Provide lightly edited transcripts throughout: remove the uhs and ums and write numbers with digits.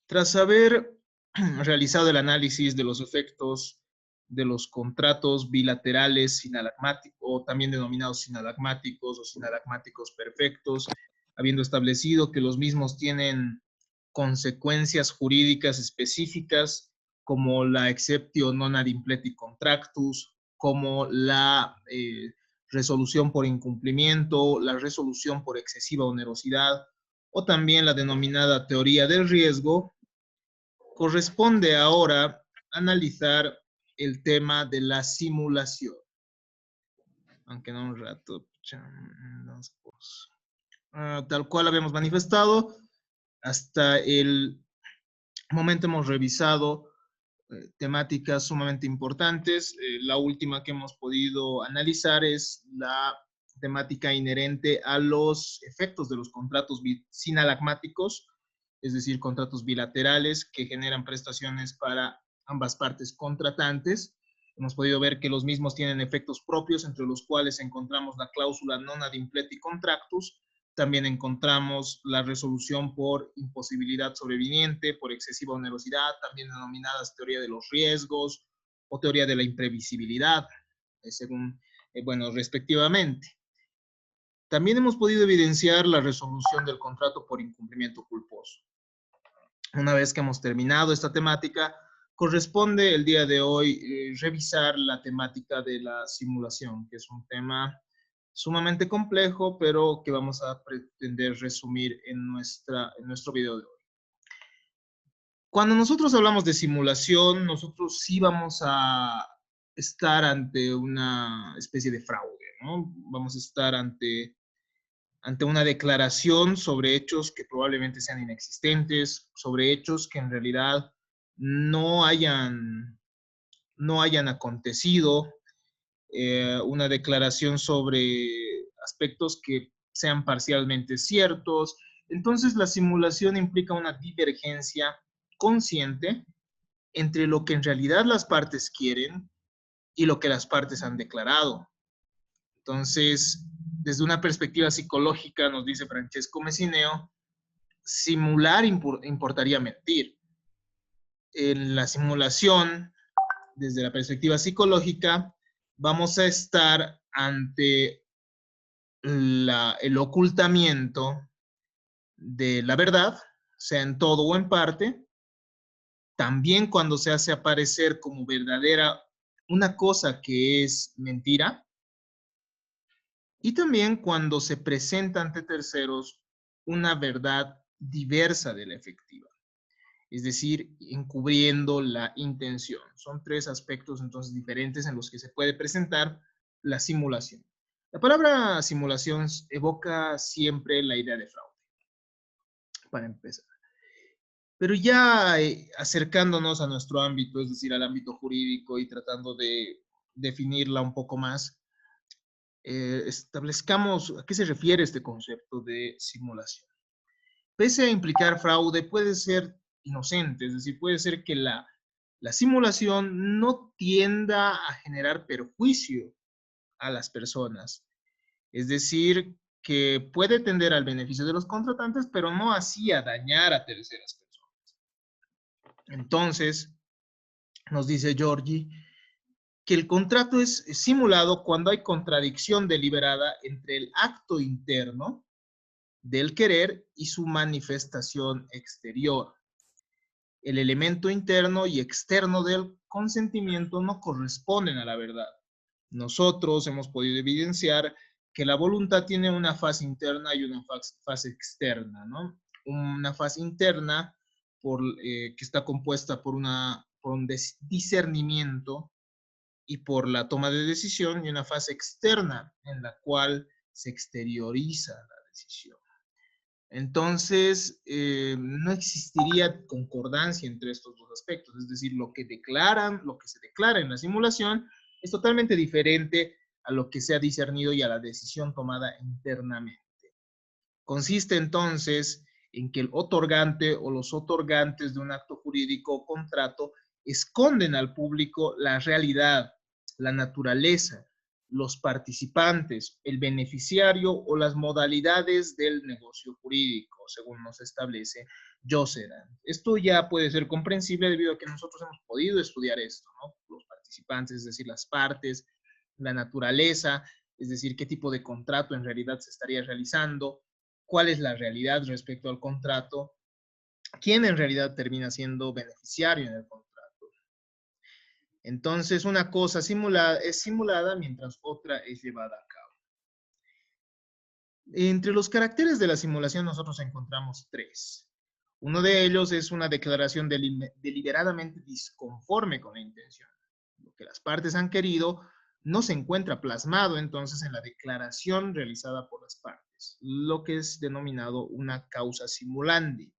Tras haber realizado el análisis de los efectos de los contratos bilaterales sinalagmáticos, o también denominados sinalagmáticos o sinalagmáticos perfectos, habiendo establecido que los mismos tienen consecuencias jurídicas específicas como la exceptio non ad impleti contractus, como la resolución por incumplimiento, la resolución por excesiva onerosidad, o también la denominada teoría del riesgo. Corresponde ahora analizar el tema de la simulación. Aunque no un rato, tal cual habíamos manifestado, hasta el momento hemos revisado temáticas sumamente importantes. La última que hemos podido analizar es la temática inherente a los efectos de los contratos sinalagmáticos, es decir, contratos bilaterales que generan prestaciones para ambas partes contratantes. Hemos podido ver que los mismos tienen efectos propios, entre los cuales encontramos la cláusula non ad impleti contractus. También encontramos la resolución por imposibilidad sobreviniente, por excesiva onerosidad, también denominadas teoría de los riesgos o teoría de la imprevisibilidad, según, respectivamente. También hemos podido evidenciar la resolución del contrato por incumplimiento culposo. Una vez que hemos terminado esta temática, corresponde el día de hoy revisar la temática de la simulación, que es un tema sumamente complejo, pero que vamos a pretender resumir en nuestro video de hoy. Cuando nosotros hablamos de simulación, nosotros sí vamos a estar ante una especie de fraude, ¿no? Vamos a estar ante una declaración sobre hechos que probablemente sean inexistentes, sobre hechos que en realidad no hayan acontecido, una declaración sobre aspectos que sean parcialmente ciertos. Entonces, la simulación implica una divergencia consciente entre lo que en realidad las partes quieren y lo que las partes han declarado. Entonces, desde una perspectiva psicológica, nos dice Francesco Messineo, simular importaría mentir. En la simulación, desde la perspectiva psicológica, vamos a estar ante el ocultamiento de la verdad, sea en todo o en parte. También cuando se hace aparecer como verdadera una cosa que es mentira. Y también cuando se presenta ante terceros una verdad diversa de la efectiva, es decir, encubriendo la intención. Son tres aspectos entonces diferentes en los que se puede presentar la simulación. La palabra simulación evoca siempre la idea de fraude, para empezar. Pero ya acercándonos a nuestro ámbito, es decir, al ámbito jurídico y tratando de definirla un poco más, establezcamos a qué se refiere este concepto de simulación. Pese a implicar fraude, puede ser inocente, es decir, puede ser que la simulación no tienda a generar perjuicio a las personas. Es decir, que puede tender al beneficio de los contratantes, pero no así a dañar a terceras personas. Entonces, nos dice Giorgi, que el contrato es simulado cuando hay contradicción deliberada entre el acto interno del querer y su manifestación exterior. El elemento interno y externo del consentimiento no corresponden a la verdad. Nosotros hemos podido evidenciar que la voluntad tiene una fase interna y una fase externa, ¿no? Una fase interna que está compuesta por un discernimiento y por la toma de decisión, y una fase externa en la cual se exterioriza la decisión. Entonces, no existiría concordancia entre estos dos aspectos, es decir, lo que se declara en la simulación es totalmente diferente a lo que se ha discernido y a la decisión tomada internamente. Consiste entonces en que el otorgante o los otorgantes de un acto jurídico o contrato esconden al público la realidad, la naturaleza los participantes, el beneficiario o las modalidades del negocio jurídico, según nos establece Josserand. Esto ya puede ser comprensible debido a que nosotros hemos podido estudiar esto, ¿no? Los participantes, es decir, las partes, la naturaleza, es decir, qué tipo de contrato en realidad se estaría realizando, cuál es la realidad respecto al contrato, quién en realidad termina siendo beneficiario en el contrato. Entonces, una cosa es simulada mientras otra es llevada a cabo. Entre los caracteres de la simulación nosotros encontramos tres. Uno de ellos es una declaración deliberadamente disconforme con la intención. Lo que las partes han querido no se encuentra plasmado entonces en la declaración realizada por las partes, lo que es denominado una causa simulandi.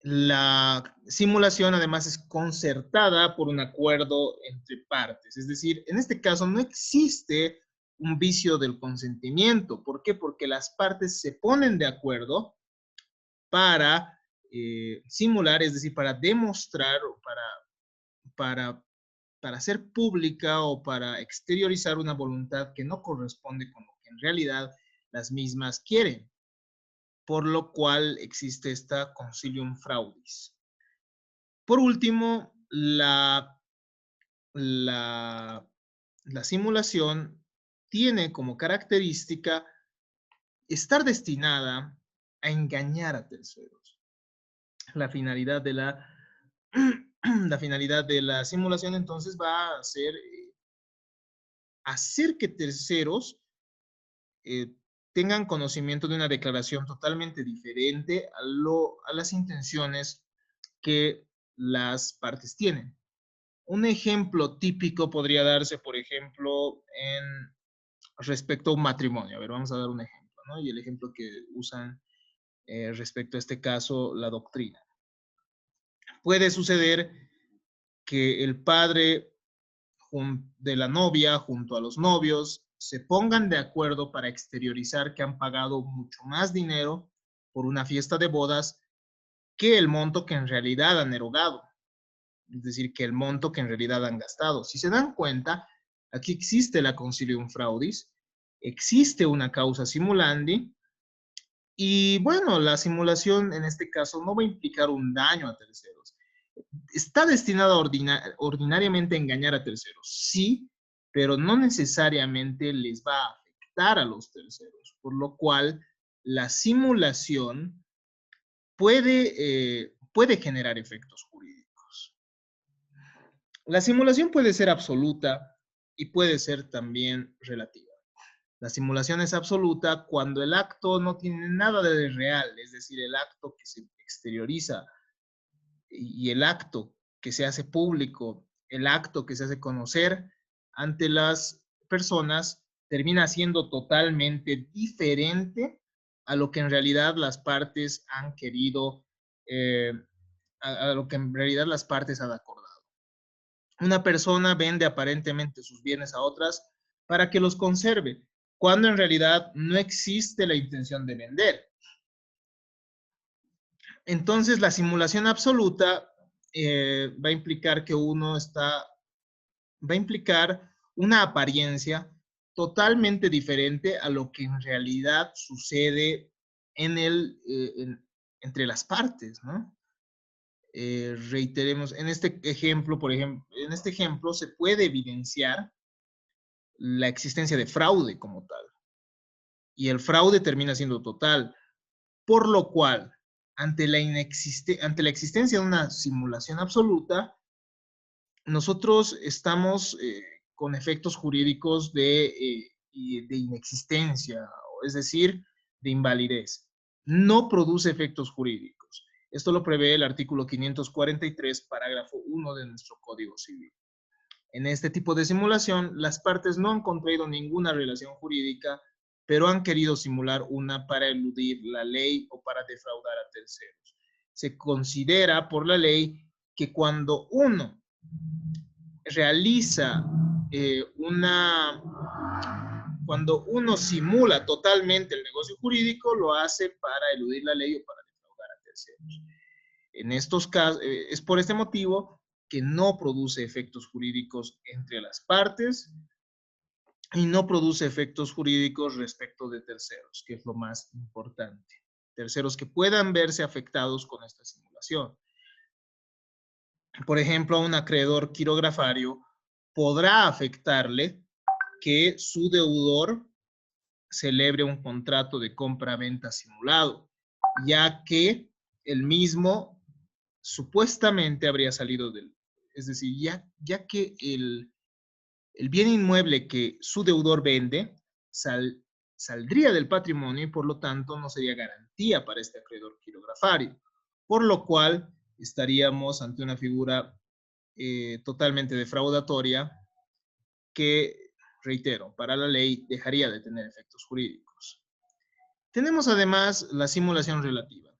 La simulación además es concertada por un acuerdo entre partes, es decir, en este caso no existe un vicio del consentimiento. ¿Por qué? Porque las partes se ponen de acuerdo para simular, es decir, para demostrar o para hacer pública o para exteriorizar una voluntad que no corresponde con lo que en realidad las mismas quieren, por lo cual existe esta concilium fraudis. Por último, la simulación tiene como característica estar destinada a engañar a terceros. La finalidad de la finalidad de la simulación entonces va a ser hacer que terceros eh, tengan conocimiento de una declaración totalmente diferente a las intenciones que las partes tienen. Un ejemplo típico podría darse, por ejemplo, en respecto a un matrimonio. A ver, vamos a dar un ejemplo, ¿no? Y el ejemplo que usan respecto a este caso, la doctrina. Puede suceder que el padre de la novia junto a los novios se pongan de acuerdo para exteriorizar que han pagado mucho más dinero por una fiesta de bodas que el monto que en realidad han erogado. Es decir, que el monto que en realidad han gastado. Si se dan cuenta, aquí existe la concilium fraudis, existe una causa simulandi, y bueno, la simulación en este caso no va a implicar un daño a terceros. Está destinada ordinariamente a engañar a terceros, sí, pero no necesariamente les va a afectar a los terceros, por lo cual la simulación puede generar efectos jurídicos. La simulación puede ser absoluta y puede ser también relativa. La simulación es absoluta cuando el acto no tiene nada de real, es decir, el acto que se exterioriza y el acto que se hace público, el acto que se hace conocer ante las personas termina siendo totalmente diferente a lo que en realidad las partes han querido, a lo que en realidad las partes han acordado. Una persona vende aparentemente sus bienes a otras para que los conserve, cuando en realidad no existe la intención de vender. Entonces, la simulación absoluta va a implicar que va a implicar una apariencia totalmente diferente a lo que en realidad sucede entre las partes, ¿no? Reiteremos, en este ejemplo, en este ejemplo se puede evidenciar la existencia de fraude como tal. Y el fraude termina siendo total. Por lo cual, ante la existencia de una simulación absoluta, nosotros estamos con efectos jurídicos de inexistencia, es decir, de invalidez. No produce efectos jurídicos. Esto lo prevé el artículo 543, parágrafo 1 de nuestro Código Civil. En este tipo de simulación, las partes no han contraído ninguna relación jurídica, pero han querido simular una para eludir la ley o para defraudar a terceros. Se considera por la ley que cuando uno realiza cuando uno simula totalmente el negocio jurídico, lo hace para eludir la ley o para defraudar a terceros. En estos casos, es por este motivo que no produce efectos jurídicos entre las partes y no produce efectos jurídicos respecto de terceros, que es lo más importante. Terceros que puedan verse afectados con esta simulación. Por ejemplo, a un acreedor quirografario podrá afectarle que su deudor celebre un contrato de compra-venta simulado, ya que el mismo supuestamente habría salido del... Es decir, ya que el bien inmueble que su deudor vende saldría del patrimonio y por lo tanto no sería garantía para este acreedor quirografario, por lo cual estaríamos ante una figura totalmente defraudatoria que, reitero, para la ley dejaría de tener efectos jurídicos. Tenemos además la simulación relativa.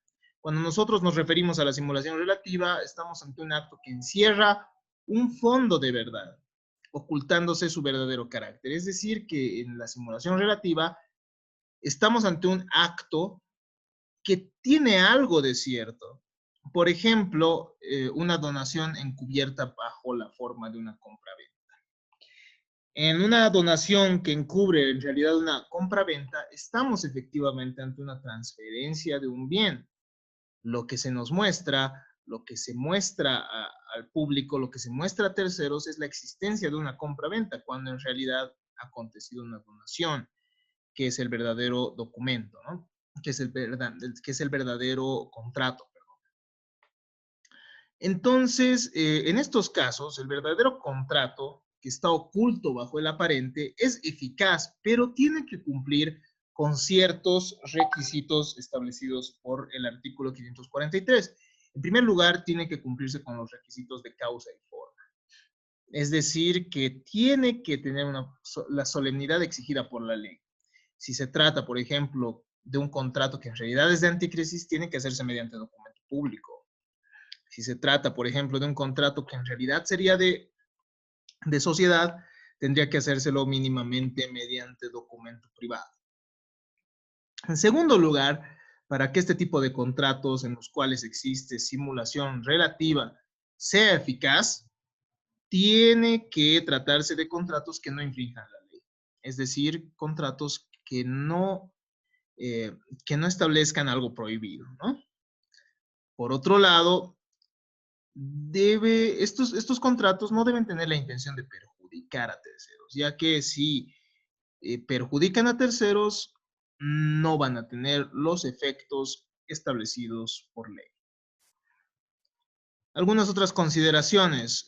Cuando nosotros nos referimos a la simulación relativa, estamos ante un acto que encierra un fondo de verdad, ocultándose su verdadero carácter. Es decir, que en la simulación relativa estamos ante un acto que tiene algo de cierto. Por ejemplo, una donación encubierta bajo la forma de una compra-venta. En una donación que encubre en realidad una compra-venta, estamos efectivamente ante una transferencia de un bien. Lo que se nos muestra, lo que se muestra al público, lo que se muestra a terceros es la existencia de una compra-venta, cuando en realidad ha acontecido una donación, que es el verdadero documento, ¿no? Que es el verdadero contrato. Entonces, en estos casos, el verdadero contrato que está oculto bajo el aparente es eficaz, pero tiene que cumplir con ciertos requisitos establecidos por el artículo 543. En primer lugar, tiene que cumplirse con los requisitos de causa y forma. Es decir, que tiene que tener la solemnidad exigida por la ley. Si se trata, por ejemplo, de un contrato que en realidad es de anticrisis, tiene que hacerse mediante documento público. Si se trata, por ejemplo, de un contrato que en realidad sería de sociedad, tendría que hacérselo mínimamente mediante documento privado. En segundo lugar, para que este tipo de contratos en los cuales existe simulación relativa sea eficaz, tiene que tratarse de contratos que no infrinjan la ley. Es decir, contratos que no establezcan algo prohibido, ¿no? Por otro lado, estos contratos no deben tener la intención de perjudicar a terceros, ya que si perjudican a terceros, no van a tener los efectos establecidos por ley. Algunas otras consideraciones.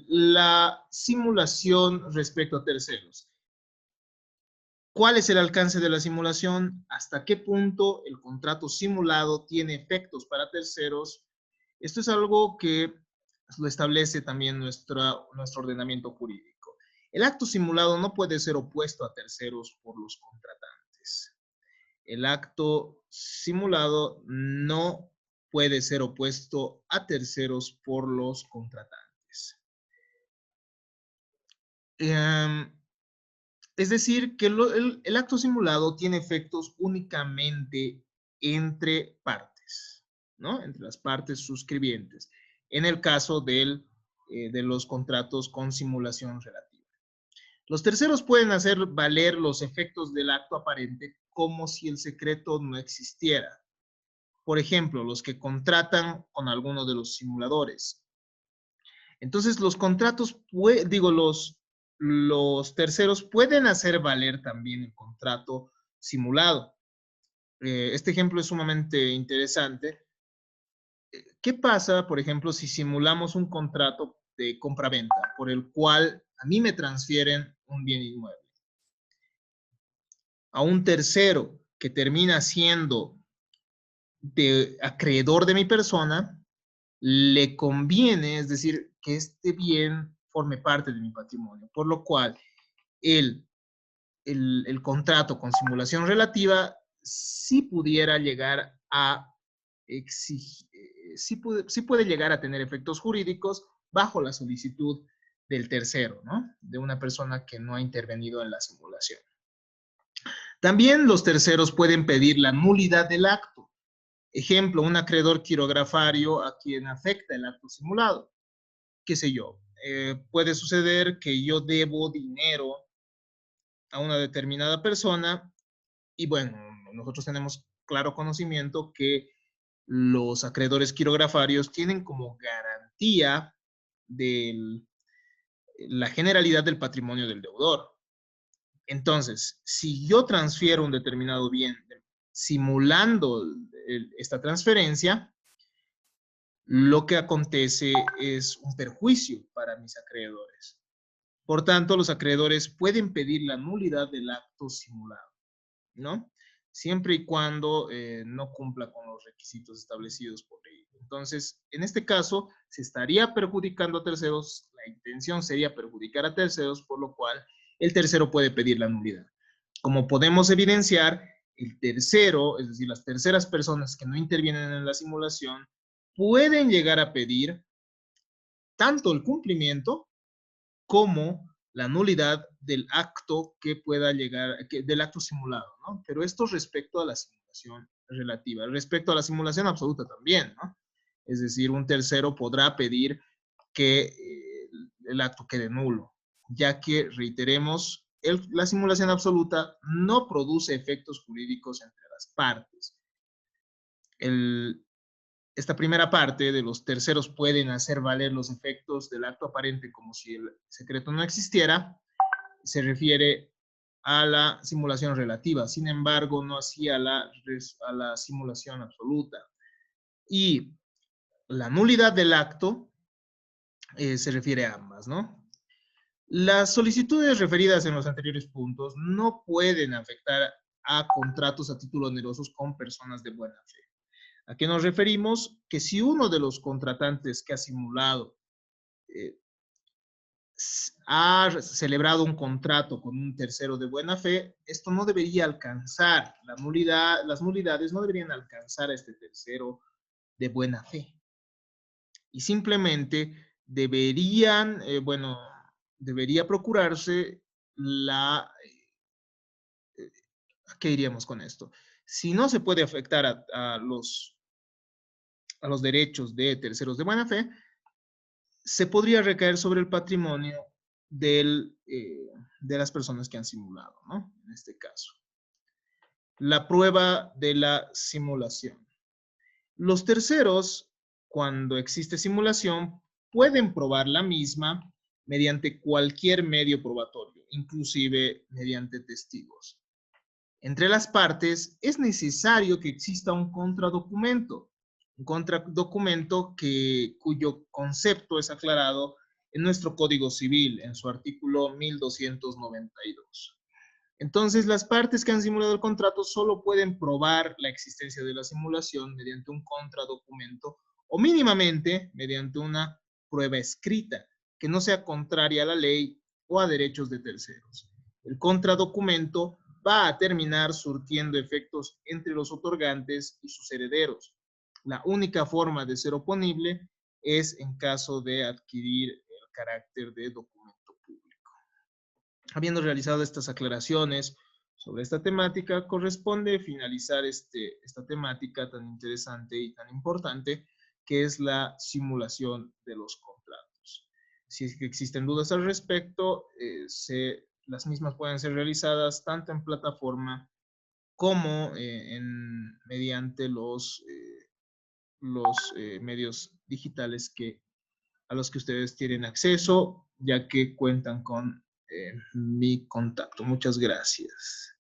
La simulación respecto a terceros. ¿Cuál es el alcance de la simulación? ¿Hasta qué punto el contrato simulado tiene efectos para terceros? Esto es algo que lo establece también nuestro ordenamiento jurídico. El acto simulado no puede ser opuesto a terceros por los contratantes. El acto simulado no puede ser opuesto a terceros por los contratantes. Es decir, que el acto simulado tiene efectos únicamente entre partes, ¿no? Entre las partes suscribientes, en el caso de los contratos con simulación relativa. Los terceros pueden hacer valer los efectos del acto aparente como si el secreto no existiera. Por ejemplo, los que contratan con alguno de los simuladores. Entonces, los contratos, los terceros pueden hacer valer también el contrato simulado. Este ejemplo es sumamente interesante. ¿Qué pasa, por ejemplo, si simulamos un contrato de compra-venta por el cual a mí me transfieren un bien inmueble? A un tercero que termina siendo acreedor de mi persona, le conviene, es decir, que este bien forme parte de mi patrimonio, por lo cual el contrato con simulación relativa sí pudiera llegar a exigir, sí puede llegar a tener efectos jurídicos bajo la solicitud del tercero, ¿no? De una persona que no ha intervenido en la simulación. También los terceros pueden pedir la nulidad del acto. Ejemplo, un acreedor quirografario a quien afecta el acto simulado. Qué sé yo, puede suceder que yo debo dinero a una determinada persona y bueno, nosotros tenemos claro conocimiento que los acreedores quirografarios tienen como garantía de la generalidad del patrimonio del deudor. Entonces, si yo transfiero un determinado bien simulando esta transferencia, lo que acontece es un perjuicio para mis acreedores. Por tanto, los acreedores pueden pedir la nulidad del acto simulado, ¿no? Siempre y cuando no cumpla con los requisitos establecidos por ley. Entonces, en este caso, se estaría perjudicando a terceros, la intención sería perjudicar a terceros, por lo cual el tercero puede pedir la nulidad. Como podemos evidenciar, el tercero, es decir, las terceras personas que no intervienen en la simulación, pueden llegar a pedir tanto el cumplimiento como la nulidad del acto que pueda llegar, del acto simulado, ¿no? Pero esto respecto a la simulación relativa. Respecto a la simulación absoluta también, ¿no? Es decir, un tercero podrá pedir que el acto quede nulo, ya que, reiteremos, la simulación absoluta no produce efectos jurídicos entre las partes. Esta primera parte de los terceros pueden hacer valer los efectos del acto aparente como si el secreto no existiera, se refiere a la simulación relativa, sin embargo, no así a la simulación absoluta. Y la nulidad del acto se refiere a ambas, ¿no? Las solicitudes referidas en los anteriores puntos no pueden afectar a contratos a título onerosos con personas de buena fe. ¿A qué nos referimos? Que si uno de los contratantes que ha simulado eh, ha celebrado un contrato con un tercero de buena fe, esto no debería alcanzar, las nulidades no deberían alcanzar a este tercero de buena fe. Y simplemente deberían, debería procurarse ¿qué diríamos con esto? Si no se puede afectar a los derechos de terceros de buena fe, se podría recaer sobre el patrimonio de las personas que han simulado, ¿no? En este caso. La prueba de la simulación. Los terceros, cuando existe simulación, pueden probar la misma mediante cualquier medio probatorio, inclusive mediante testigos. Entre las partes es necesario que exista un contradocumento, cuyo concepto es aclarado en nuestro Código Civil, en su artículo 1292. Entonces, las partes que han simulado el contrato solo pueden probar la existencia de la simulación mediante un contradocumento o mínimamente mediante una prueba escrita que no sea contraria a la ley o a derechos de terceros. El contradocumento va a terminar surtiendo efectos entre los otorgantes y sus herederos. La única forma de ser oponible es en caso de adquirir el carácter de documento público. Habiendo realizado estas aclaraciones sobre esta temática, corresponde finalizar esta temática tan interesante y tan importante que es la simulación de los contratos. Si es que existen dudas al respecto, las mismas pueden ser realizadas tanto en plataforma como mediante los medios digitales a los que ustedes tienen acceso, ya que cuentan con mi contacto. Muchas gracias.